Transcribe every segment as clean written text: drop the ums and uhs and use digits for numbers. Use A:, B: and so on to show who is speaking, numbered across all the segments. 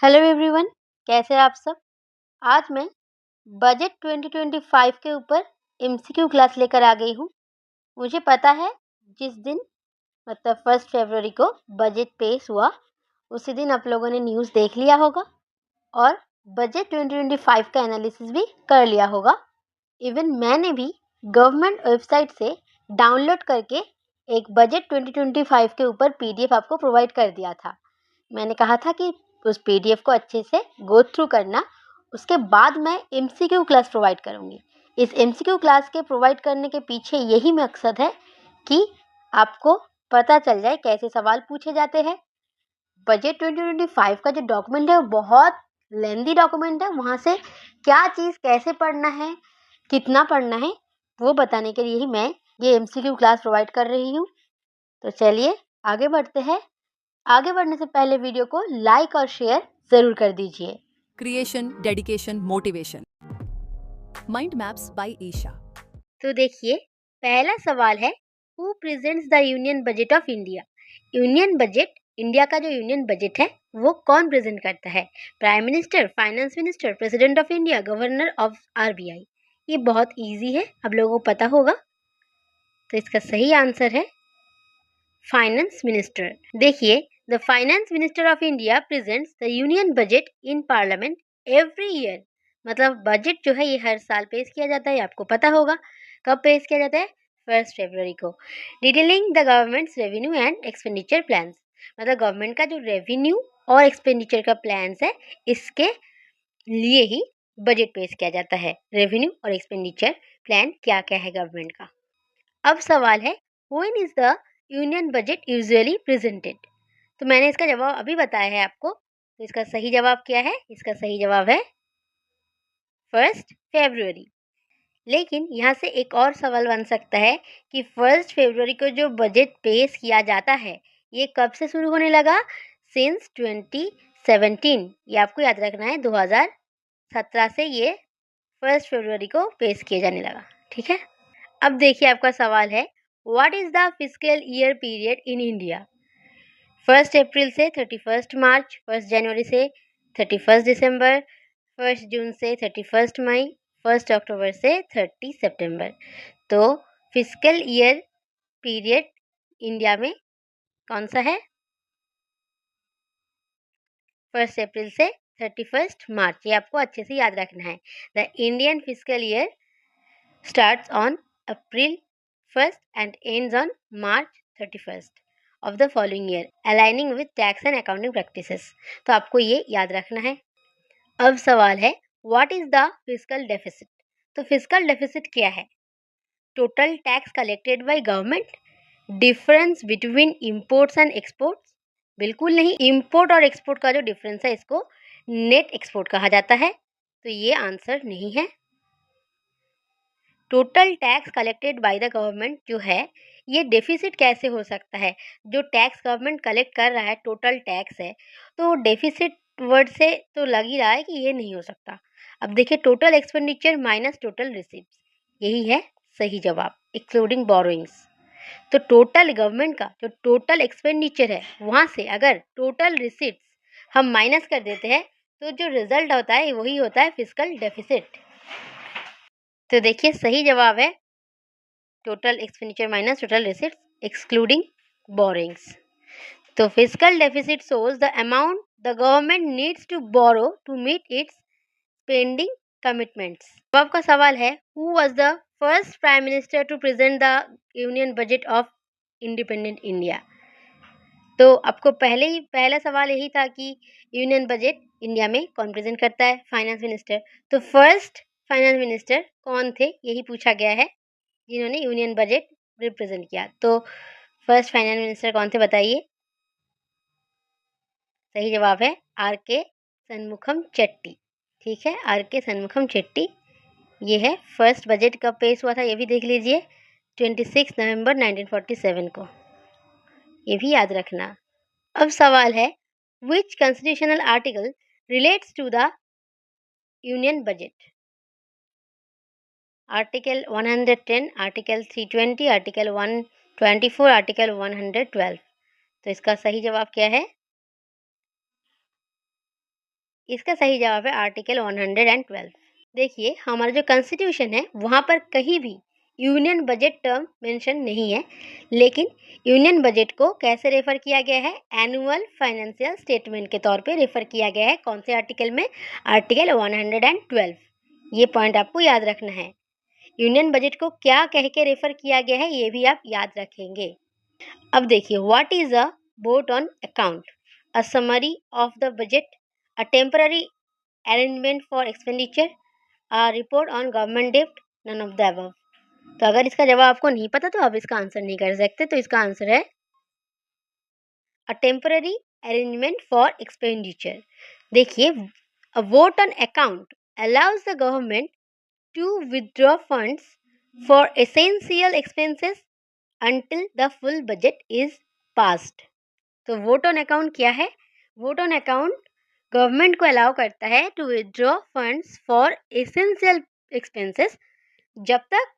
A: Hello everyone, कैसे हैं आप सब। आज मैं बजट 2025 के ऊपर एमसीक्यू क्लास लेकर आ गई हूँ। मुझे पता है जिस दिन मतलब 1 फरवरी को बजट पेश हुआ उसी दिन आप लोगों ने न्यूज़ देख लिया होगा और बजट 2025 का एनालिसिस भी कर लिया होगा। इवन मैंने भी गवर्नमेंट वेबसाइट से डाउनलोड करके एक बजट 2025 के ऊपर पीडीएफ आपको प्रोवाइड कर दिया था। मैंने कहा था कि उस पीडीएफ को अच्छे से गो थ्रू करना, उसके बाद मैं एमसीक्यू क्लास प्रोवाइड करूँगी। इस एमसीक्यू क्लास के प्रोवाइड करने के पीछे यही मकसद है कि आपको पता चल जाए कैसे सवाल पूछे जाते हैं। बजट 2025 का जो डॉक्यूमेंट है वो बहुत लेंदी डॉक्यूमेंट है। वहाँ से क्या चीज़ कैसे पढ़ना है, कितना पढ़ना है, वो बताने के लिए ही मैं ये एमसीक्यू क्लास प्रोवाइड कर रही हूँ। तो चलिए आगे बढ़ते हैं। आगे बढ़ने से पहले वीडियो को लाइक और शेयर जरूर कर दीजिए।
B: Creation, dedication, motivation. Mind maps by Isha.
A: तो देखिए, पहला सवाल है, who presents the union budget of India. Union budget, India का जो यूनियन बजट है वो कौन प्रेजेंट करता है। Prime minister, finance minister, president of India, governor of RBI. ये बहुत इजी है, आप लोगों को पता होगा। तो इसका सही आंसर है फाइनेंस मिनिस्टर। देखिए, the finance minister of India presents the union budget in parliament every year. मतलब बजट जो है ये हर साल पेश किया जाता है, आपको पता होगा। कब पेश किया जाता है? 1 फरवरी को। Detailing the governments revenue and expenditure plans. मतलब गवर्नमेंट का जो रेवेन्यू और एक्सपेंडिचर का प्लान्स है, इसके लिए ही बजट पेश किया जाता है। रेवेन्यू और एक्सपेंडिचर प्लान क्या क्या है गवर्नमेंट का। अब सवाल है, when is the union budget usually presented. तो मैंने इसका जवाब अभी बताया है आपको। तो इसका सही जवाब क्या है? इसका सही जवाब है 1 फरवरी। लेकिन यहाँ से एक और सवाल बन सकता है कि 1 फरवरी को जो बजट पेश किया जाता है ये कब से शुरू होने लगा? सिंस 2017। ये आपको याद रखना है, 2017 से ये 1 फरवरी को पेश किया जाने लगा। ठीक है। अब देखिए, आपका सवाल है, what is the fiscal year period in India. 1 अप्रैल से 31 मार्च, 1 जनवरी से 31 दिसंबर, 1 जून से 31 मई, 1 अक्टूबर से 30 सितंबर। तो फिस्कल ईयर पीरियड इंडिया में कौन सा है? 1 अप्रैल से 31 मार्च। ये आपको अच्छे से याद रखना है। The Indian fiscal year starts on April 1st and ends on March 31st of the following year, aligning with tax and accounting practices. तो आपको ये याद रखना है। अब सवाल है, what is the fiscal deficit। तो फिजिकल डेफिसिट क्या है? Total tax collected by government, difference between imports and exports. बिल्कुल नहीं, इम्पोर्ट और एक्सपोर्ट का जो डिफरेंस है इसको नेट एक्सपोर्ट कहा जाता है। तो ये आंसर नहीं है। Total tax collected by the government जो है, ये डेफिसिट कैसे हो सकता है? जो टैक्स गवर्नमेंट कलेक्ट कर रहा है, टोटल टैक्स है, तो डेफिसिट वर्ड से तो लग ही रहा है कि ये नहीं हो सकता। अब देखिए, total expenditure minus total receipt, यही है सही जवाब, एक्सक्लूडिंग बोरोइंग्स। तो टोटल गवर्नमेंट का जो टोटल एक्सपेंडिचर है वहाँ से अगर टोटल रिसीप्ट हम माइनस कर देते हैं तो जो रिजल्ट होता है वही होता है फिजिकल डेफिसिट। तो देखिए, सही जवाब है total expenditure minus total receipts excluding borrowings. तो fiscal deficit shows the amount the government needs to borrow to meet its spending commitments. अब आपका सवाल है, who was the first prime minister to present the union budget of independent India. तो आपको पहला सवाल यही था कि यूनियन बजट इंडिया में कौन प्रेजेंट करता है? Finance minister. तो फर्स्ट फाइनेंस मिनिस्टर कौन थे, यही पूछा गया है, जिन्होंने यूनियन बजट रिप्रेजेंट किया। तो फर्स्ट फाइनेंस मिनिस्टर कौन थे बताइए? सही जवाब है आर के सन्मुखम चेट्टी। ठीक है, आर के सन्मुखम चेट्टी। ये है फर्स्ट बजट कब पेश हुआ था ये भी देख लीजिए, 26 नवंबर 1947 को, ये भी याद रखना। अब सवाल है, which constitutional article relates to the union budget. Article 110, article 320, article 124, article 112। तो इसका सही जवाब क्या है? इसका सही जवाब है आर्टिकल 112। देखिए हमारा जो कॉन्स्टिट्यूशन है वहाँ पर कहीं भी यूनियन बजट टर्म मेंशन नहीं है, लेकिन यूनियन बजट को कैसे रेफर किया गया है, एनुअल फाइनेंशियल स्टेटमेंट के तौर पे रेफर किया गया है। कौन से आर्टिकल में, आर्टिकल 112। ये पॉइंट आपको याद रखना है। यूनियन बजट को क्या कह के रेफर किया गया है ये भी आप याद रखेंगे। अब देखिए, what is a vote on account, a summary of the budget, a temporary arrangement for expenditure, a report on government डेब्ट, नन ऑफ द अबव। तो अगर इसका जवाब आपको नहीं पता तो आप इसका आंसर नहीं कर सकते, तो इसका आंसर है a temporary arrangement for expenditure. देखिए, a vote on account allows the government to withdraw funds for essential expenses until the full budget is passed। तो वोट ऑन अकाउंट क्या है? वोट ऑन अकाउंट गवर्नमेंट को allow करता है to withdraw funds for essential expenses जब तक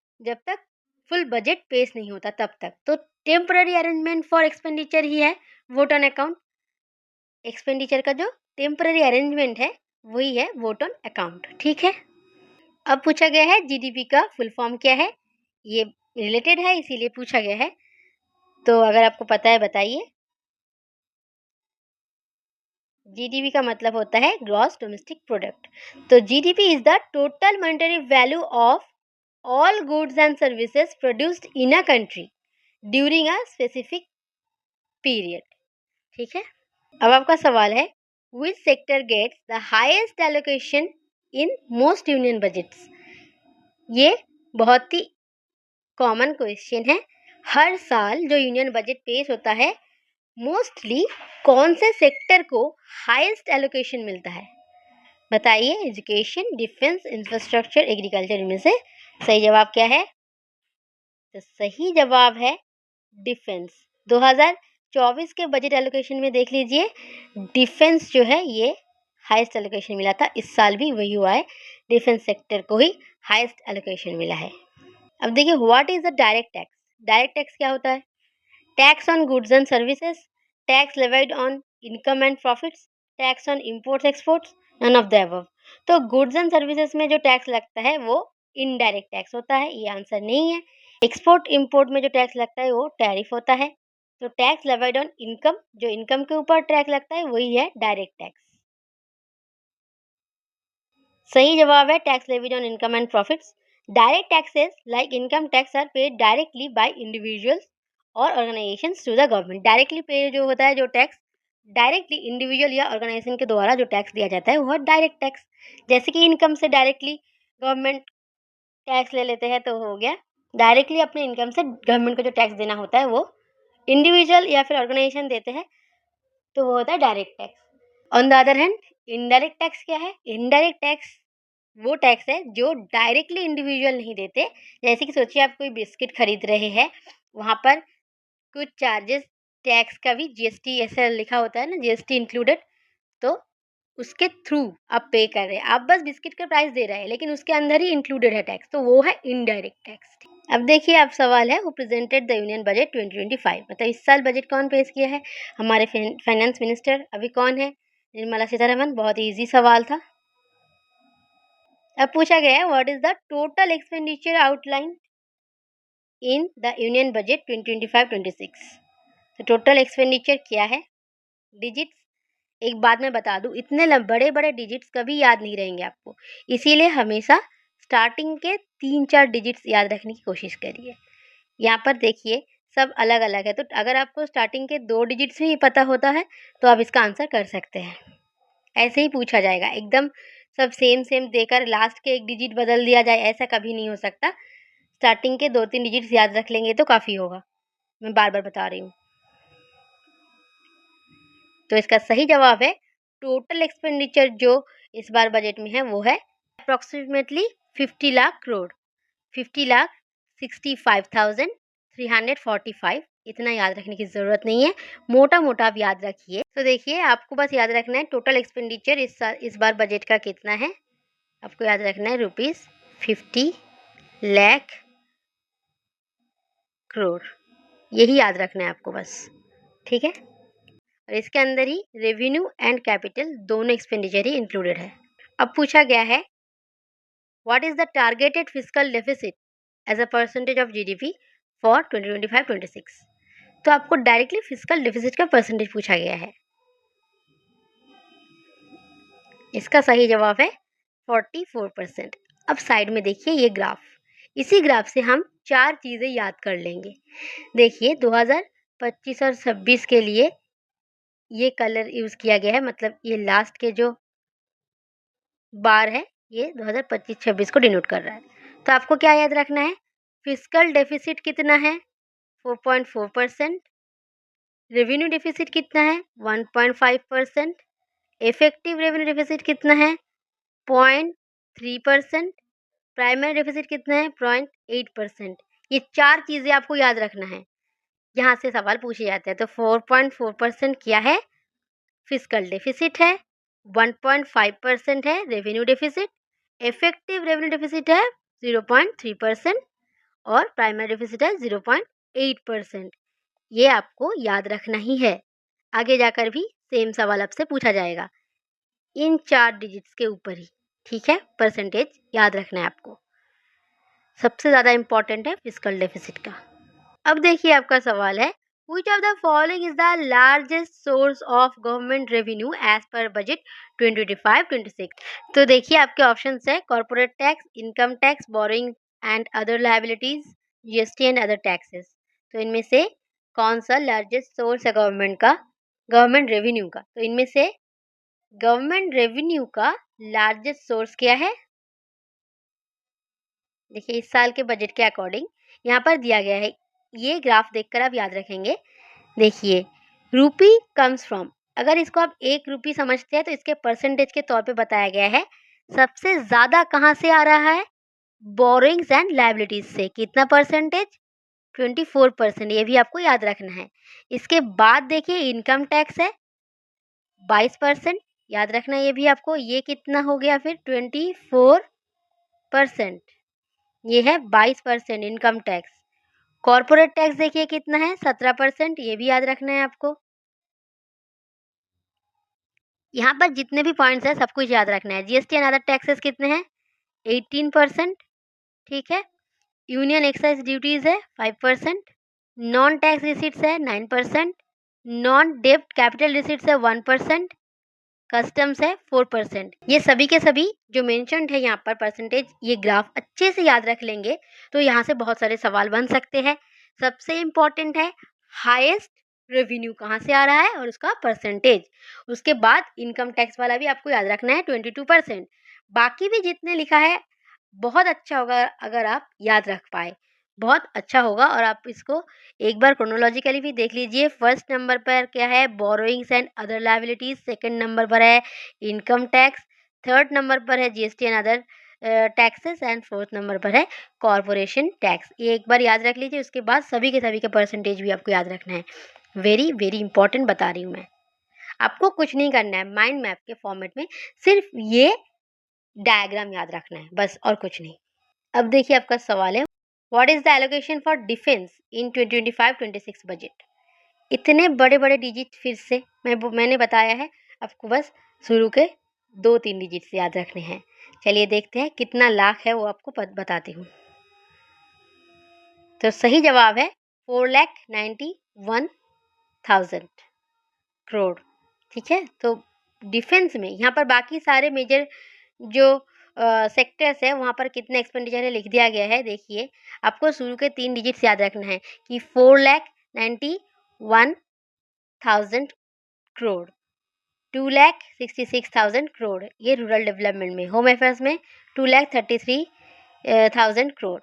A: full budget पेश नहीं होता तब तक। तो टेम्पररी अरेंजमेंट फॉर एक्सपेंडिचर ही है वोट ऑन अकाउंट। एक्सपेंडिचर का जो टेम्पररी अरेंजमेंट है वही है वोट ऑन अकाउंट। ठीक है। अब पूछा गया है जीडीपी का फुल फॉर्म क्या है, ये रिलेटेड है इसीलिए पूछा गया है, तो अगर आपको पता है बताइए। जीडीपी का मतलब होता है ग्रॉस डोमेस्टिक प्रोडक्ट। तो GDP is the total monetary value of all goods and services produced in a country during a specific period. ठीक है। अब आपका सवाल है, which sector gets the highest allocation in most union budgets. ये बहुत ही common question है। हर साल जो यूनियन बजट पेश होता है मोस्टली कौन से सेक्टर को हाईएस्ट एलोकेशन मिलता है, बताइए। एजुकेशन, डिफेंस, इंफ्रास्ट्रक्चर, एग्रीकल्चर, इनमें से सही जवाब क्या है? तो सही जवाब है डिफेंस। 2024 के बजट एलोकेशन में देख लीजिए, डिफेंस जो है ये हाईएस्ट एलोकेशन मिला था। इस साल भी वही हुआ है, डिफेंस सेक्टर को ही हाईएस्ट एलोकेशन मिला है। अब देखिए, what is the direct tax. Direct tax क्या होता है? Tax on goods and services, tax levied on income and profits, tax on imports exports, none of the above. तो गुड्स एंड सर्विसेज में जो टैक्स लगता है वो इनडायरेक्ट टैक्स होता है, ये आंसर नहीं है। एक्सपोर्ट इंपोर्ट में जो टैक्स लगता है वो टैरिफ होता है। तो टैक्स लेवाइड ऑन इनकम, जो इनकम के ऊपर टैक्स लगता है वही है डायरेक्ट टैक्स। सही जवाब है tax levied on income and profits. Direct taxes like income tax are paid directly by individuals और organisations to the government. Directly pay जो होता है, जो टैक्स डायरेक्टली इंडिविजुअल या ऑर्गेनाइजेशन के द्वारा जो टैक्स दिया जाता है वो है डायरेक्ट टैक्स। जैसे कि इनकम से डायरेक्टली गवर्नमेंट टैक्स ले लेते हैं तो हो गया। डायरेक्टली अपने इनकम से गवर्नमेंट को जो टैक्स देना होता है वो इंडिविजुअल या फिर ऑर्गेनाइजेशन देते हैं, तो वो होता है direct tax. On the other hand, indirect tax क्या है? इनडायरेक्ट टैक्स वो टैक्स है जो डायरेक्टली इंडिविजुअल नहीं देते। जैसे कि सोचिए आप कोई बिस्किट खरीद रहे हैं, वहाँ पर कुछ चार्जेस टैक्स का भी जीएसटी ऐसा लिखा होता है ना, जीएसटी इंक्लूडेड, तो उसके थ्रू आप पे कर रहे हैं। आप बस बिस्किट का प्राइस दे रहे हैं लेकिन उसके अंदर ही इंक्लूडेड है टैक्स, तो वो है इनडायरेक्ट टैक्स। अब देखिए, आप सवाल है, who presented the union budget 2025। मतलब इस साल बजट कौन पेश किया है? हमारे फाइनेंस मिनिस्टर अभी कौन है? निर्मला सीतारमन। बहुत ही ईजी सवाल था। अब पूछा गया है, what is the total expenditure outline in the union budget 2025-26। तो टोटल एक्सपेंडिचर क्या है? डिजिट्स, एक बात मैं बता दूं, इतने बड़े बड़े डिजिट्स कभी याद नहीं रहेंगे आपको, इसीलिए हमेशा स्टार्टिंग के 3-4 डिजिट्स याद रखने की कोशिश करिए। यहाँ पर देखिए सब अलग अलग है, तो अगर आपको स्टार्टिंग के 2 डिजिट्स भी पता होता है तो आप इसका आंसर कर सकते हैं। ऐसे ही पूछा जाएगा, एकदम सब सेम सेम देकर लास्ट के एक डिजिट बदल दिया जाए, ऐसा कभी नहीं हो सकता। स्टार्टिंग के 2-3 डिजिट्स याद रख लेंगे तो काफ़ी होगा, मैं बार बार बता रही हूँ। तो इसका सही जवाब है टोटल एक्सपेंडिचर जो इस बार बजट में है वो है अप्रॉक्सीमेटली 50 लाख करोड़, 50,65,345। इतना याद रखने की ज़रूरत नहीं है, मोटा मोटा आप याद रखिए। तो देखिए, आपको बस याद रखना है टोटल एक्सपेंडिचर इस बार बजट का कितना है। आपको याद रखना है ₹50 लाख करोड़, यही याद रखना है आपको बस। ठीक है। और इसके अंदर ही रेवेन्यू एंड कैपिटल दोनों एक्सपेंडिचर ही इंक्लूडेड है। अब पूछा गया है what is the targeted fiscal deficit as a percentage of GDP for 2025-26। तो आपको डायरेक्टली फिस्कल डेफिसिट का परसेंटेज पूछा गया है। इसका सही जवाब है 44%। अब साइड में देखिए ये ग्राफ, इसी ग्राफ से हम 4 चीज़ें याद कर लेंगे। देखिए 2025 और 26 के लिए ये कलर यूज़ किया गया है, मतलब ये लास्ट के जो बार है ये 2025-26 को डिनोट कर रहा है। तो आपको क्या याद रखना है, फिस्कल डेफिसिट कितना है 4.4%, रेवेन्यू डेफिसिट कितना है 1.5%, इफेक्टिव रेवेन्यू डेफिसिट कितना है 0.3%, प्राइमरी डेफिसिट कितना है 0.8%। ये 4 चीज़ें आपको याद रखना है, यहाँ से सवाल पूछे जाते हैं। तो 4.4% क्या है, फिस्कल डेफिसिट है, 1.5% है revenue deficit, effective revenue deficit है 0.3% और प्राइमरी डेफिसिट है 0.8%। ये आपको याद रखना ही है, आगे जाकर भी सेम सवाल आपसे पूछा जाएगा इन 4 डिजिट्स के ऊपर ही। ठीक है, परसेंटेज याद रखना है आपको, सबसे ज़्यादा इम्पॉर्टेंट है फिस्कल डेफिसिट का। अब देखिए आपका सवाल है which of the following is the largest source of government revenue as per budget 2025-26। तो देखिए आपके ऑप्शंस है corporate tax, income tax, borrowing and other liabilities, GST and other taxes. तो इनमें से कौन सा लार्जेस्ट सोर्स है गवर्नमेंट का, गवर्नमेंट रेवेन्यू का? तो इनमें से गवर्नमेंट रेवेन्यू का लार्जेस्ट सोर्स क्या है? देखिए इस साल के बजट के अकॉर्डिंग यहाँ पर दिया गया है, ये ग्राफ देखकर आप याद रखेंगे। देखिए रूपी कम्स फ्रॉम, अगर इसको आप 1 रूपी समझते हैं तो इसके परसेंटेज के तौर पे बताया गया है। सबसे ज़्यादा कहाँ से आ रहा है, बोरोइंग्स एंड लायबिलिटीज से। कितना परसेंटेज, 24%, ये भी आपको याद रखना है। इसके बाद देखिए इनकम टैक्स है 22%, याद रखना ये भी आपको। ये कितना हो गया फिर 24%, ये है 22% इनकम टैक्स। कॉर्पोरेट टैक्स देखिए कितना है 17%, ये भी याद रखना है आपको। यहाँ पर जितने भी पॉइंट्स हैं सब कुछ याद रखना है। जीएसटी एंड अदर टैक्सेस कितने हैं 18%, ठीक है। यूनियन एक्साइज ड्यूटीज है 5%, नॉन टैक्स रिसीट्स है 9%, नॉन डेब्ट कैपिटल रिसीट्स है 1%, कस्टम्स है 4%। ये सभी के सभी जो मेंशन्ड है यहाँ पर परसेंटेज, ये ग्राफ अच्छे से याद रख लेंगे तो यहाँ से बहुत सारे सवाल बन सकते हैं। सबसे इम्पॉर्टेंट है हाईएस्ट रेवेन्यू कहाँ से आ रहा है और उसका परसेंटेज। उसके बाद इनकम टैक्स वाला भी आपको याद रखना है 22%। बाकी भी जितने लिखा है बहुत अच्छा होगा अगर आप याद रख पाए, बहुत अच्छा होगा। और आप इसको एक बार क्रोनोलॉजिकली भी देख लीजिए। फर्स्ट नंबर पर क्या है, borrowings and other liabilities, second number पर है इनकम टैक्स, थर्ड नंबर पर है GST and other taxes and fourth number पर है कॉरपोरेशन टैक्स। ये एक बार याद रख लीजिए, उसके बाद सभी के परसेंटेज भी आपको याद रखना है। वेरी वेरी इंपॉर्टेंट बता रही हूँ मैं आपको। कुछ नहीं करना है, माइंड मैप के फॉर्मेट में सिर्फ ये डायग्राम याद रखना है बस, और कुछ नहीं। अब देखिए आपका सवाल है what is the allocation for defence in 2025-26 budget. इतने बड़े बड़े डिजिट फिर से मैंने बताया है आपको, बस शुरू के 2-3 डिजिट याद रखने हैं। चलिए देखते हैं कितना लाख है वो आपको बताती हूँ। तो सही जवाब है 4,91,000 करोड़। ठीक है, तो डिफेंस में यहाँ पर बाकी सारे मेजर जो सेक्टर्स है वहाँ पर कितना एक्सपेंडिचर है लिख दिया गया है। देखिए आपको शुरू के 3 डिजिट्स याद रखना है कि 4,91,000 करोड़, 2,66,000 करोड़ ये रूरल डेवलपमेंट में, होम अफेयर्स में 2,33,000 करोड़,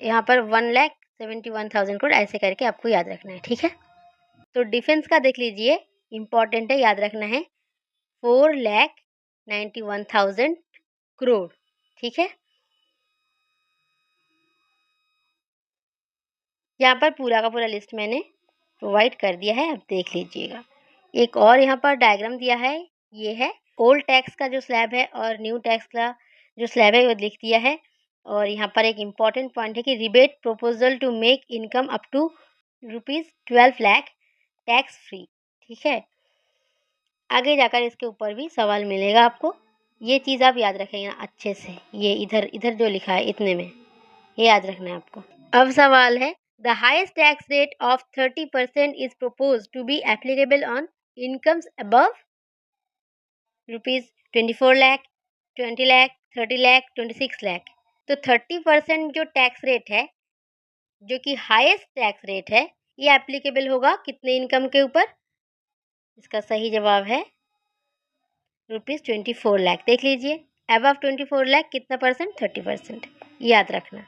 A: यहाँ पर 1,71,000 करोड़, ऐसे करके आपको याद रखना है। ठीक है, तो डिफेंस का देख लीजिए, इम्पॉर्टेंट है, याद रखना है 4,91,000 करोड़। ठीक है, यहाँ पर पूरा का पूरा लिस्ट मैंने प्रोवाइड कर दिया है, अब देख लीजिएगा। एक और यहाँ पर डायग्राम दिया है, ये है ओल्ड टैक्स का जो स्लैब है और न्यू टैक्स का जो स्लैब है वो लिख दिया है। और यहाँ पर एक इम्पॉर्टेंट पॉइंट है कि rebate proposal to make income up to ₹12 lakh tax free. ठीक है, आगे जाकर इसके ऊपर भी सवाल मिलेगा आपको। ये चीज़ आप याद रखेंगे अच्छे से, ये इधर इधर जो लिखा है इतने में, ये याद रखना है आपको। अब सवाल है, the highest tax rate of 30% is propose to be applicable on incomes above ₹24 lakh, 20 lakh, 30 lakh, 26 lakh. तो 30% जो टैक्स रेट है, जो कि हाईएस्ट टैक्स रेट है, ये एप्लीकेबल होगा कितने इनकम के ऊपर? इसका सही जवाब है ₹24 लाख। देख लीजिए, अबव 24 लाख कितना परसेंट? 30%। याद रखना,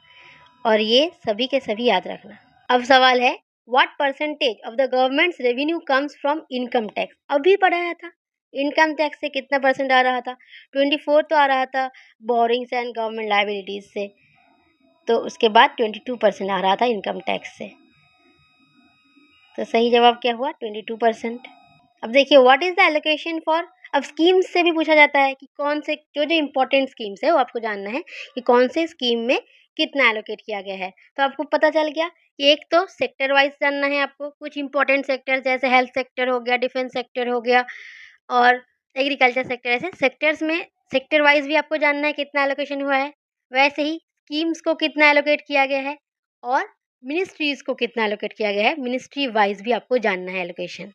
A: और ये सभी के सभी याद रखना। अब सवाल है, what percentage of the governments revenue comes from income tax? अभी पढ़ाया था, इनकम टैक्स से कितना परसेंट आ रहा था? 24 तो आ रहा था बोरिंग्स एंड गवर्नमेंट लाइबिलिटीज से, तो उसके बाद 22% आ रहा था इनकम टैक्स से। तो सही जवाब क्या हुआ? 22%। अब देखिए, what is the allocation for, अब स्कीम्स से भी पूछा जाता है कि कौन से जो जो इम्पोर्टेंट स्कीम्स है वो आपको जानना है कि कौन से स्कीम में कितना एलोकेट किया गया है। तो आपको पता चल गया कि एक तो सेक्टर वाइज जानना है आपको, कुछ इंपॉर्टेंट सेक्टर जैसे हेल्थ सेक्टर हो गया, डिफेंस सेक्टर हो गया और एग्रीकल्चर सेक्टर, ऐसे सेक्टर्स में सेक्टर वाइज भी आपको जानना है कितना एलोकेशन हुआ है। वैसे ही स्कीम्स को कितना एलोकेट किया गया है और मिनिस्ट्रीज को कितना एलोकेट किया गया है, मिनिस्ट्री वाइज भी आपको जानना है एलोकेशन।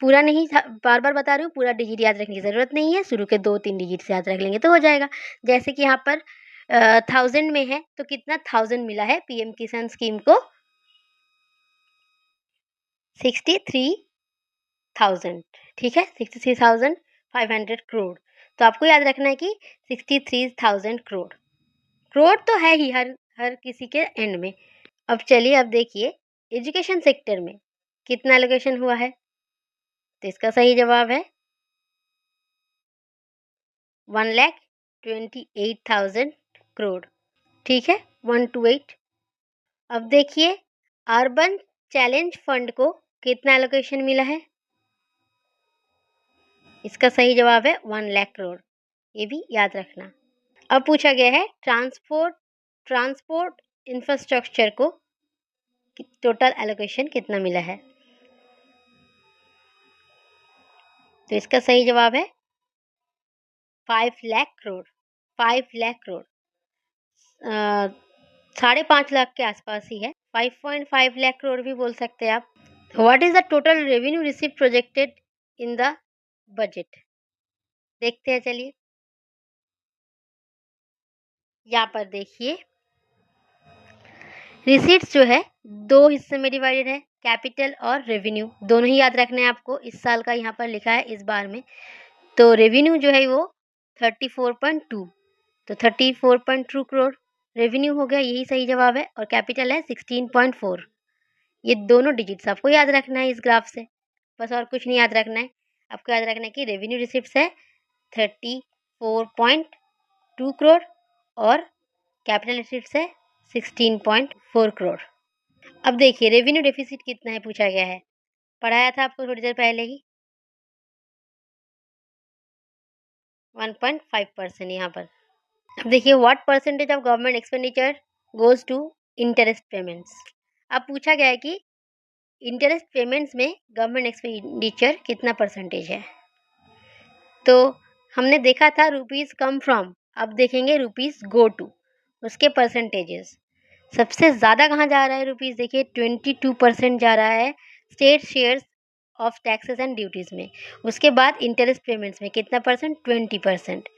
A: पूरा नहीं, बार बार बता रही हूँ, पूरा डिजिट याद रखने की ज़रूरत नहीं है, शुरू के 2-3 डिजिट से याद रख लेंगे तो हो जाएगा। जैसे कि यहाँ पर 1000 में है तो कितना 1000 मिला है पीएम किसान स्कीम को? 63,000। ठीक है, 63,500 करोड़। तो आपको याद रखना है कि 63,000 करोड़। करोड़ तो है ही हर किसी के एंड में। अब चलिए, अब देखिए एजुकेशन सेक्टर में कितना एलोकेशन हुआ है, तो इसका सही जवाब है 1,28,000 करोड़। ठीक है, 128। अब देखिए, अर्बन चैलेंज फंड को कितना एलोकेशन मिला है, इसका सही जवाब है 1 लाख करोड़। ये भी याद रखना। अब पूछा गया है, ट्रांसपोर्ट इंफ्रास्ट्रक्चर को टोटल एलोकेशन कितना मिला है, तो इसका सही जवाब है 5 लाख करोड़। 5 लाख करोड़ 5.5 लाख के आसपास ही है, 5.5 लाख करोड़ भी बोल सकते हैं आप। What is the total revenue receive projected in the budget? देखते हैं, चलिए यहाँ पर देखिए, रिसीट्स जो है 2 हिस्से में डिवाइडेड है, कैपिटल और रेवेन्यू, दोनों ही याद रखने हैं आपको। इस साल का यहाँ पर लिखा है इस बार में, तो रेवेन्यू जो है वो 34.2, तो 34.2 करोड़ रेवेन्यू हो गया, यही सही जवाब है। और कैपिटल है 16.4। ये दोनों डिजिट्स आपको याद रखना है इस ग्राफ से, बस और कुछ नहीं याद रखना है। आपको याद रखना है कि रेवेन्यू रिसिप्ट्स है 34.2 करोड़ और कैपिटल रिसिप्ट्स है 16.4 करोड़। अब देखिए, रेवेन्यू डेफिसिट कितना है पूछा गया है, पढ़ाया था आपको थोड़ी देर पहले ही, 1.5% यहाँ पर। अब देखिए, what percentage of government expenditure goes to interest payments? अब पूछा गया है कि इंटरेस्ट पेमेंट्स में गवर्नमेंट एक्सपेंडिचर कितना परसेंटेज है। तो हमने देखा था रुपीज़ कम फ्रॉम, अब देखेंगे रुपीज़ गो टू, उसके परसेंटेजेस। सबसे ज़्यादा कहाँ जा रहा है रुपीज़? देखिए 22% जा रहा है state shares of taxes and duties में। उसके बाद इंटरेस्ट पेमेंट्स में कितना परसेंट? 20%।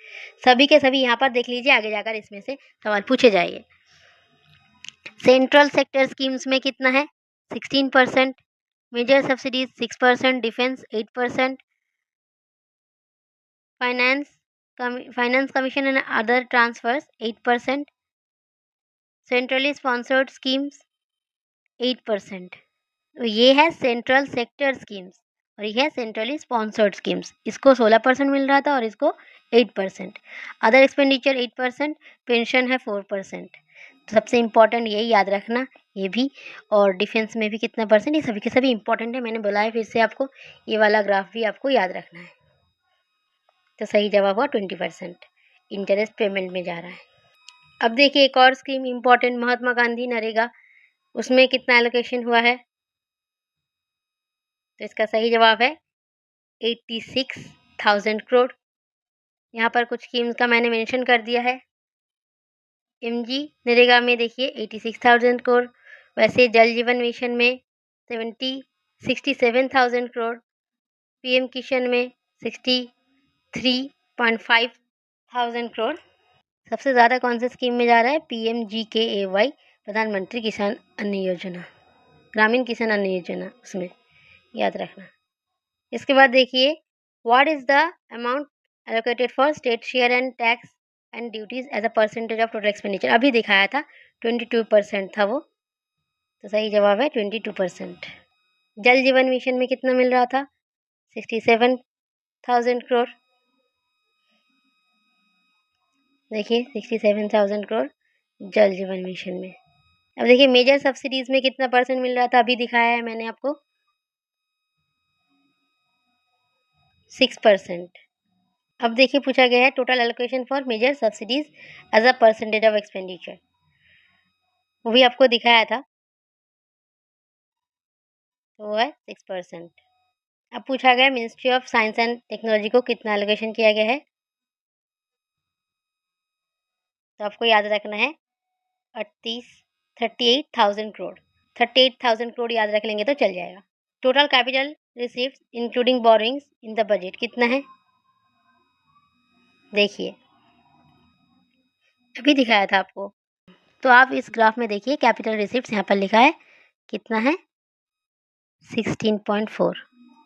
A: सभी के सभी यहाँ पर देख लीजिए, आगे जाकर इसमें से सवाल पूछे जाएंगे। सेंट्रल सेक्टर स्कीम्स में कितना है? 16%, major subsidies 6%, defence 8%, finance commission and other transfers 8%, centrally sponsored schemes 8%। तो ये है सेंट्रल सेक्टर स्कीम्स और ये है सेंट्रली स्पॉन्सर्ड स्कीम्स। इसको 16% मिल रहा था और इसको 8%। अदर एक्सपेंडिचर 8%, पेंशन है 4%। तो सबसे इम्पॉर्टेंट यही याद रखना, ये भी। और डिफेंस में भी कितना परसेंट, ये सभी के सभी इम्पॉर्टेंट है, मैंने बोला है फिर से आपको। ये वाला ग्राफ भी आपको याद रखना है। तो सही जवाब हुआ 20%, इंटरेस्ट पेमेंट में जा रहा है। अब देखिए, एक और स्कीम इम्पॉर्टेंट, महात्मा गांधी नरेगा, उसमें कितना एलोकेशन हुआ है, तो इसका सही जवाब है 86,000 करोड़। यहाँ पर कुछ स्कीम्स का मैंने मेंशन कर दिया है। एमजी नरेगा में देखिए 86,000 करोड़, वैसे जल जीवन मिशन में 67,000 करोड़, पीएम किसान में 63.5 थाउजेंड करोड़। सबसे ज़्यादा कौन से स्कीम में जा रहा है? PMGKAY, प्रधानमंत्री किसान अन्न योजना, ग्रामीण किसान अन्न योजना, उसमें याद रखना। इसके बाद देखिए what is the amount allocated for state share and tax and duties as a percentage of total expenditure. अभी दिखाया था 22% था वो, तो सही जवाब है 22%। जल जीवन मिशन में कितना मिल रहा था? 67,000 करोड़। देखिए 67,000 करोड़ जल जीवन मिशन में। अब देखिए मेजर सब्सिडीज में कितना परसेंट मिल रहा था, अभी दिखाया है मैंने आपको 6%। अब देखिए पूछा गया है total allocation for major subsidies as a percentage of expenditure, वो भी आपको दिखाया था, तो वो है 6%। अब पूछा गया ministry of science and technology को कितना एलोकेशन किया गया है, तो आपको याद रखना है 38,000 करोड़। 38,000 करोड़ याद रख लेंगे तो चल जाएगा। Total capital received including borings in the budget कितना है? देखिए अभी दिखाया था आपको, तो आप इस ग्राफ में देखिए कैपिटल रिसीप्ट्स यहाँ पर लिखा है कितना है? 16.4,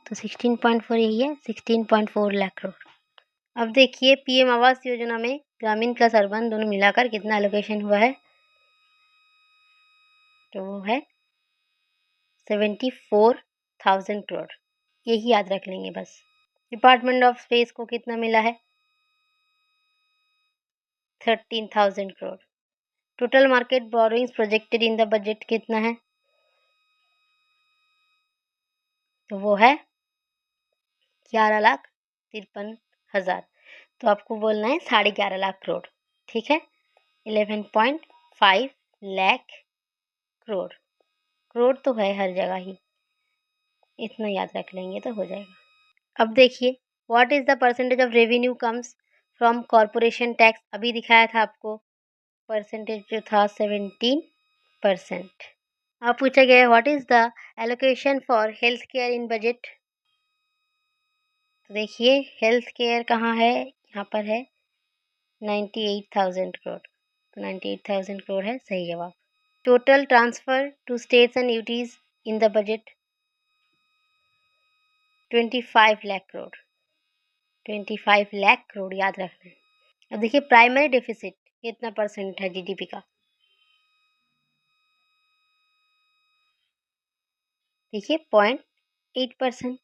A: तो 16.4 यही है, 16.4 लाख करोड़। अब देखिए पीएम आवास योजना में ग्रामीण प्लस अर्बन दोनों मिलाकर कितना एलोकेशन हुआ है, तो वो है 74,000 करोड़, यही याद रख लेंगे बस। डिपार्टमेंट ऑफ स्पेस को कितना मिला है? 13,000 crore. Total market borrowings projected in the budget कितना है, तो वो है 11,53,000, तो आपको बोलना है 11.5 लाख करोड़, ठीक है। 11.5 लाख करोड़, करोड़ तो है हर जगह ही, इतना याद रख लेंगे तो हो जाएगा। अब देखिए what is the percentage of revenue comes from corporation tax, अभी दिखाया था आपको परसेंटेज जो था 17%। अब पूछा गया what is the allocation for health care in budget, तो देखिए हेल्थ केयर कहाँ है, यहाँ पर है 98,000 करोड़, तो 98,000 करोड़ है सही जवाब। Total transfer to states and UTs in the budget 25 lakh crore, 25 lakh crore याद रखना है। अब देखिए प्राइमरी डेफिसिट कितना परसेंट है जीडीपी का, देखिए 0.8%।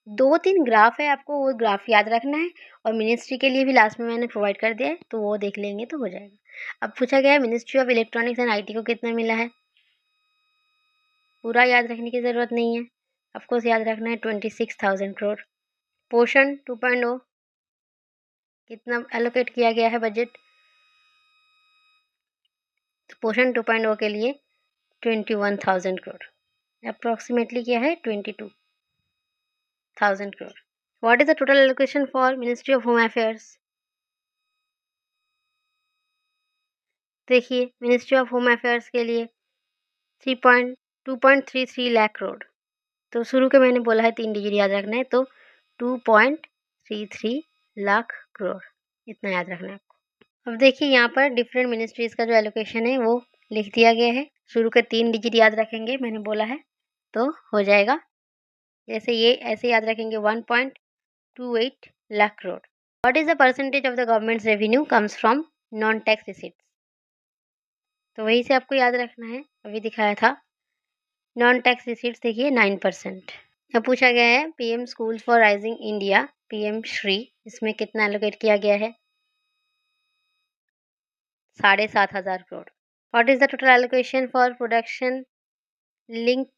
A: 2-3 ग्राफ है, आपको वो ग्राफ याद रखना है, और मिनिस्ट्री के लिए भी लास्ट में मैंने प्रोवाइड कर दिया है, तो वो देख लेंगे तो हो जाएगा। अब पूछा गया है ministry of electronics and IT को कितना मिला है, पूरा याद रखने की ज़रूरत नहीं है, आपको याद रखना है 26,000 करोड़। पोषण 2.0 कितना एलोकेट किया गया है बजट, तो पोषण 2.0 के लिए 21,000 करोड़, अप्रॉक्सीमेटली क्या है 22,000 crore. What is the total allocation for ministry of home affairs, देखिए मिनिस्ट्री ऑफ होम अफेयर्स के लिए 2.33 लाख करोड़, तो शुरू के मैंने बोला है 3 डिजिट याद रखना है, तो 2.33 लाख करोड़, इतना याद रखना है आपको। अब देखिए यहाँ पर डिफरेंट मिनिस्ट्रीज़ का जो एलोकेशन है वो लिख दिया गया है, शुरू के 3 डिजिट याद रखेंगे मैंने बोला है तो हो जाएगा, जैसे ये ऐसे याद रखेंगे 1.28 lakh crore. What is the percentage of the governments revenue comes from non tax receipts, तो वही से आपको याद रखना है, अभी दिखाया था नॉन टैक्स रिसीट्स देखिए 9%। अब पूछा गया है PM school for rising India PM Shri, इसमें कितना एलोकेट किया गया है, 7,500 crore. What is the total allocation for production link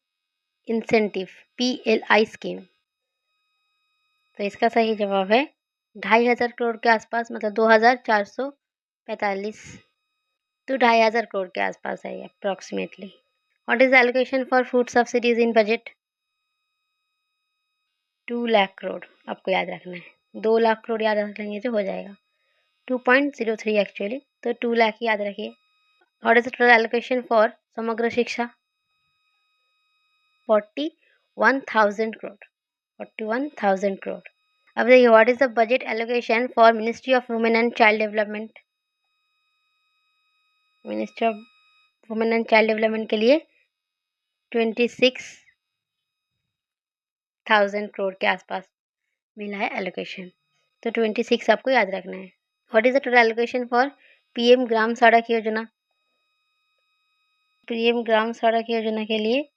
A: incentive PLI scheme, तो इसका सही जवाब है 2,500 करोड़ के आसपास, मतलब 2,445, तो 2,500 करोड़ के आसपास है approximately. What is the allocation for food subsidies in budget, 2 lakh crore आपको याद रखना है। 2 लाख करोड़ याद रख लेंगे तो हो जाएगा। 2.03 एक्चुअली, तो 2 लाख याद रखिए। What is the total allocation for समग्र शिक्षा? 41,000 करोड़। 41,000 करोड़। अब देखिए, what is the budget allocation for ministry of women and child development? Ministry of women and child development के लिए 26,000 करोड़ के आसपास मिला है एलोकेशन, तो 26 आपको याद रखना है। What is the total allocation for PM Gram Sadak Yojana? PM Gram Sadak Yojana के लिए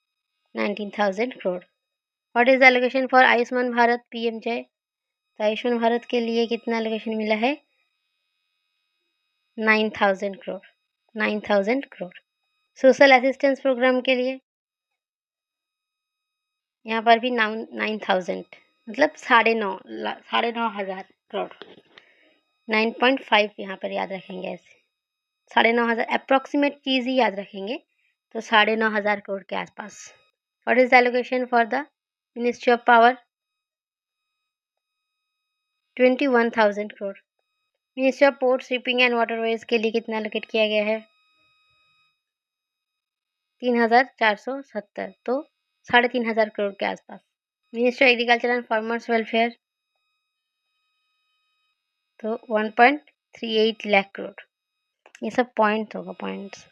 A: 19,000 crore. What is the allocation for Ayushman Bharat PM Jay? तो आयुष्मान भारत के लिए कितना एलोकेशन मिला है? 9,000 crore. 9,000 crore. Social assistance programme के लिए यहाँ पर भी 9,000, मतलब 9,500 करोड़। 9.5 यहाँ पर याद रखेंगे, ऐसे 9,500 अप्रॉक्सीमेट चीज़ ही याद रखेंगे, तो 9,500 करोड़ के आसपास। What is the allocation for the ministry of power? 21,000 crore. Ministry of port shipping and waterways के लिए कितना एलोकेट किया गया है? 3,470, तो 3,500 करोड़ के आसपास। Ministry of agriculture and farmers welfare, तो 1.38 लाख करोड़। ये सब पॉइंट्स होगा, पॉइंट्स।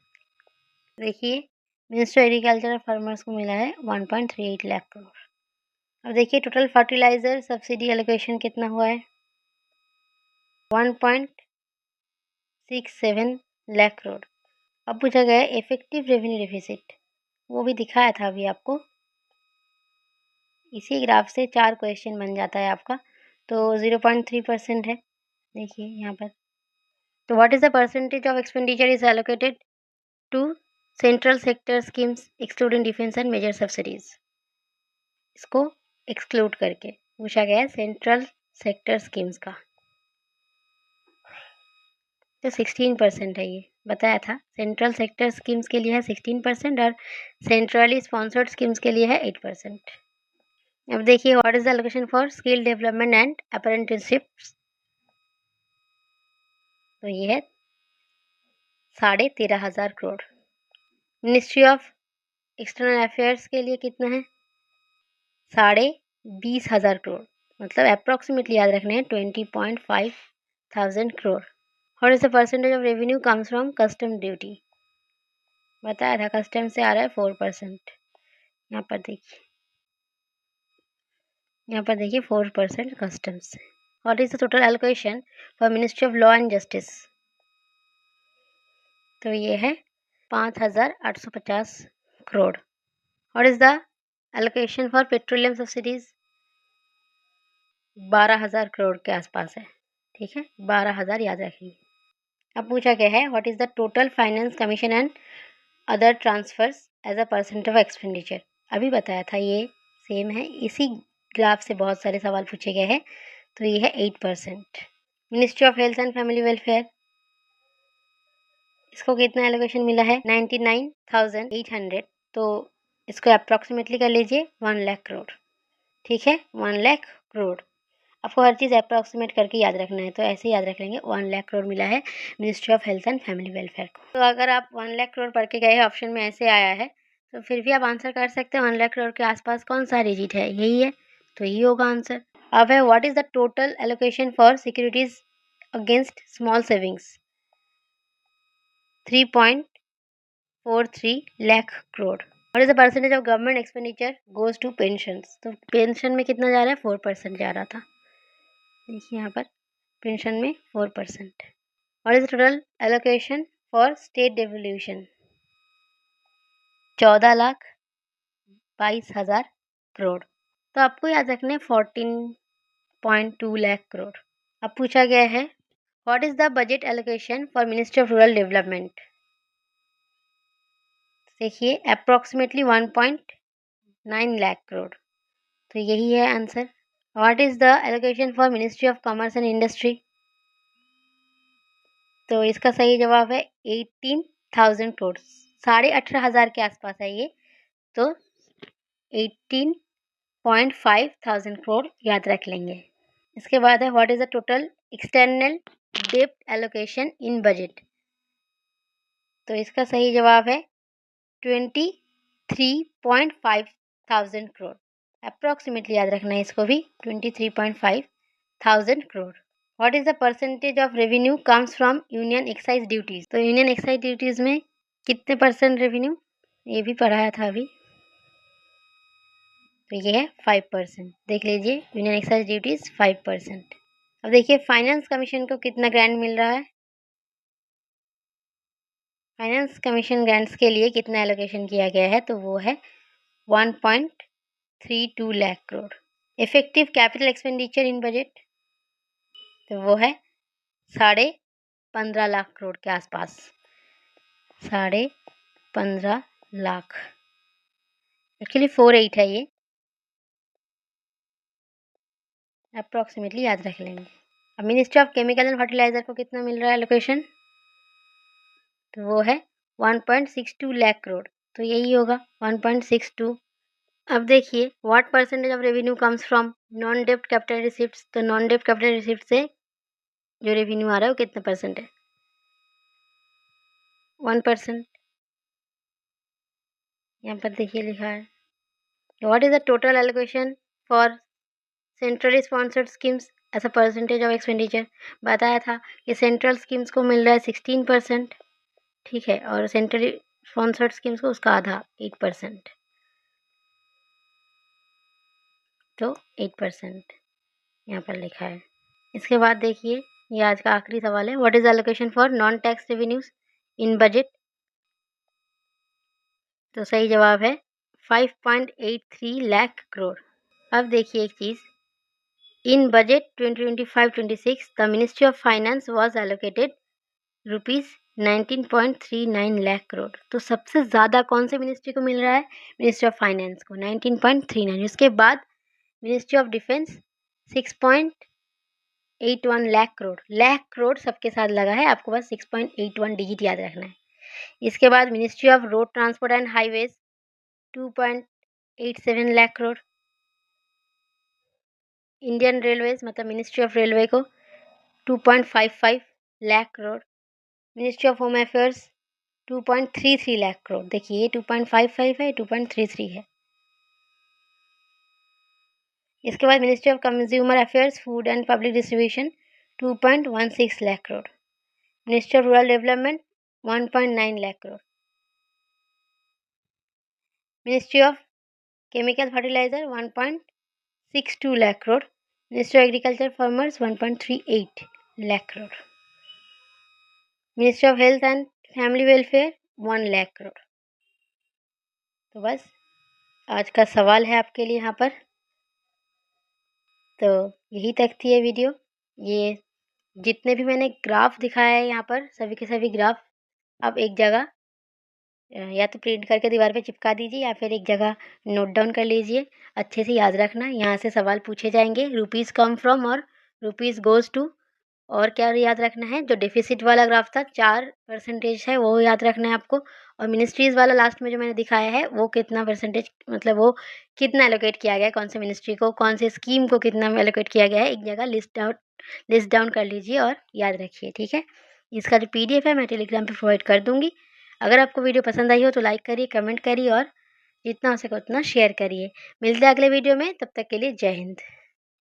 A: देखिए, ministry of agriculture and farmers को मिला है 1.38 लाख करोड़। अब देखिए, टोटल फर्टिलाइजर सब्सिडी एलोकेशन कितना हुआ है? 1.67 लाख करोड़। अब पूछा गया है इफेक्टिव रेवेन्यू डेफिसिट, वो भी दिखाया था अभी आपको। इसी ग्राफ से 4 क्वेश्चन बन जाता है आपका, तो 0.3% है। देखिए यहाँ पर, तो what is the percentage of expenditure is allocated to central sector schemes excluding defence and major subsidies? इसको एक्सक्लूड करके पूछा गया है सेंट्रल सेक्टर स्कीम्स का, तो 16% है। ये बताया था, सेंट्रल सेक्टर स्कीम्स के लिए है 16% और सेंट्रली स्पॉन्सर्ड स्कीम्स के लिए है 8%। अब देखिए, what is the allocation for skill development and apprenticeships? तो ये है 13,500 crore. Ministry of external affairs के लिए कितना है? 20,500 करोड़, मतलब अप्रॉक्सीमेटली याद रखना है 20,500 crore. What is the percentage of revenue comes from custom duty? बताया था, कस्टम से आ रहा है 4%। यहाँ पर देखिए, 4% कस्टम से। What is the total allocation for ministry of law and justice? तो ये है 5,850 crore. What is the allocation for petroleum subsidies? 12,000 crore के आसपास है। ठीक है, 12,000 याद रखेंगे। अब पूछा गया है what is the total finance commission and other transfers as a percent of expenditure? अभी बताया था, ये सेम है, इसी ग्राफ से बहुत सारे सवाल पूछे गए हैं, तो ये है 8%। Ministry of health and family welfare, इसको कितना एलोकेशन मिला है? 99,800, तो इसको अप्रॉक्सीमेटली कर लीजिए 1 लाख करोड़। ठीक है, 1 लाख करोड़। आपको हर चीज़ अप्रॉक्सीमेट करके याद रखना है, तो ऐसे याद रख लेंगे 1 लाख करोड़ मिला है ministry of health and family welfare को। तो अगर आप 1 लाख करोड़ पढ़ के गए ऑप्शन में ऐसे आया है, तो फिर भी आप आंसर कर सकते हैं 1 लाख करोड़ के आसपास कौन सा डिजिट है, यही है, तो यही होगा आंसर। अब है what is the total allocation for securities against small savings? 3.43 lakh crore. What is the percentage of government expenditure goes to pensions? तो पेंशन में कितना जा रहा है? 4% जा रहा था। देखिए यहाँ पर पेंशन में 4%। What is the total allocation for state devolution? 14,22,000 crore. तो आपको याद रखना है 14.2 लाख करोड़। अब पूछा गया है what is the budget allocation for ministry of rural development? देखिए अप्रॉक्सीमेटली 1.9 लाख करोड़, तो यही है answer. What is the allocation for ministry of commerce and industry? तो इसका सही जवाब है 18,000 करोड़, 18,500 के आसपास है ये, तो 3.5 करोड़ याद रख लेंगे। इसके बाद है what is the total external डेब्ट एलोकेशन इन बजट। तो इसका सही जवाब है 23.5 करोड़। अप्रोक्सीमेटली याद रखना है इसको भी, 23.5 crore. What is the percentage of revenue comes from union excise duties. तो यूनियन एक्साइज ड्यूटीज में कितने परसेंट रेवेन्यू, ये भी पढ़ाया था अभी। तो ये है 5%। देख लीजिए, यूनियन एक्साइज ड्यूटीज 5%। अब देखिए फाइनेंस कमीशन को कितना ग्रांट मिल रहा है। फाइनेंस कमीशन ग्रांट्स के लिए कितना एलोकेशन किया गया है, तो वो है 1.32 lakh crore. Effective capital expenditure in budget, तो वो है 15.5 लाख करोड़ के आसपास। 15.5 लाख, एक्चुअली 48 है ये, अप्रोक्सीमेटली याद रख लेंगे। अब ministry of chemical and fertiliser को कितना मिल रहा है एलोकेशन, तो वो है 1.62 लाख करोड़। तो यही होगा 1.62। अब देखिए what percentage of revenue comes from non डेब्ट कैपिटल रिसिप्ट्स। तो नॉन डेब्ट कैपिटल रिसिप्ट से जो रेवेन्यू आ रहा है वो कितना परसेंट है, 1%। यहाँ पर देखिए लिखा है what is the total allocation for centrally sponsored schemes as a percentage of expenditure. बताया था कि सेंट्रल स्कीम्स को मिल रहा है 16%, ठीक है, और सेंट्रली स्पॉन्सर्ड स्कीम्स को उसका आधा 8%, तो 8% यहाँ पर लिखा है। इसके बाद देखिए ये आज का आखिरी सवाल है, what is allocation for non tax revenues in budget. तो सही जवाब है 5.83 लाख करोड़। अब देखिए एक चीज़, in budget 2025-26 the ministry of finance was allocated rupees 19.39 lakh crore. तो सबसे ज़्यादा कौन से मिनिस्ट्री को मिल रहा है, मिनिस्ट्री ऑफ फाइनेंस को 19.39। उसके बाद ministry of defence 6.81 lakh crore. Lakh crore सबके साथ लगा है, आपको बस 6.81 डिजिट याद रखना है। इसके बाद ministry of road transport and highways 2.87 lakh crore. Indian railways मतलब मिनिस्ट्री ऑफ रेलवे को 2.55 lakh crore. Ministry of home affairs 2.33 lakh crore. देखिए ये 2.55 है, 2.33 है। इसके बाद ministry of consumer affairs food and public distribution 2.16 lakh crore. Ministry of rural development 1.9 lakh crore. Ministry of chemical fertiliser 1.62 lakh crore. Ministry of agriculture farmers 1.38 lakh crore. Ministry of health and family welfare 1 lakh crore. तो बस आज का सवाल है आपके लिए यहाँ पर। तो यही तक थी ये वीडियो। ये जितने भी मैंने ग्राफ दिखाया है यहाँ पर, सभी के सभी ग्राफ आप एक जगह या तो प्रिंट करके दीवार पे चिपका दीजिए या फिर एक जगह नोट डाउन कर लीजिए। अच्छे से याद रखना, यहाँ से सवाल पूछे जाएंगे। रुपीज़ कम फ्रॉम और रुपीज़ गोज़ टू, और क्या याद रखना है, जो डेफिसिट वाला ग्राफ था 4% है वो याद रखना है आपको। और मिनिस्ट्रीज़ वाला लास्ट में जो मैंने दिखाया है वो कितना परसेंटेज, मतलब वो कितना एलोकेट किया गया है, कौन से मिनिस्ट्री को, कौन से स्कीम को कितना एलोकेट किया गया है, एक जगह लिस्ट डाउन कर लीजिए और याद रखिए, ठीक है। इसका जो PDF है मैं टेलीग्राम पे प्रोवाइड कर दूँगी। अगर आपको वीडियो पसंद आई हो तो लाइक करिए, कमेंट करिए और जितना हो सके उतना शेयर करिए। मिलते हैं अगले वीडियो में, तब तक के लिए जय हिंद।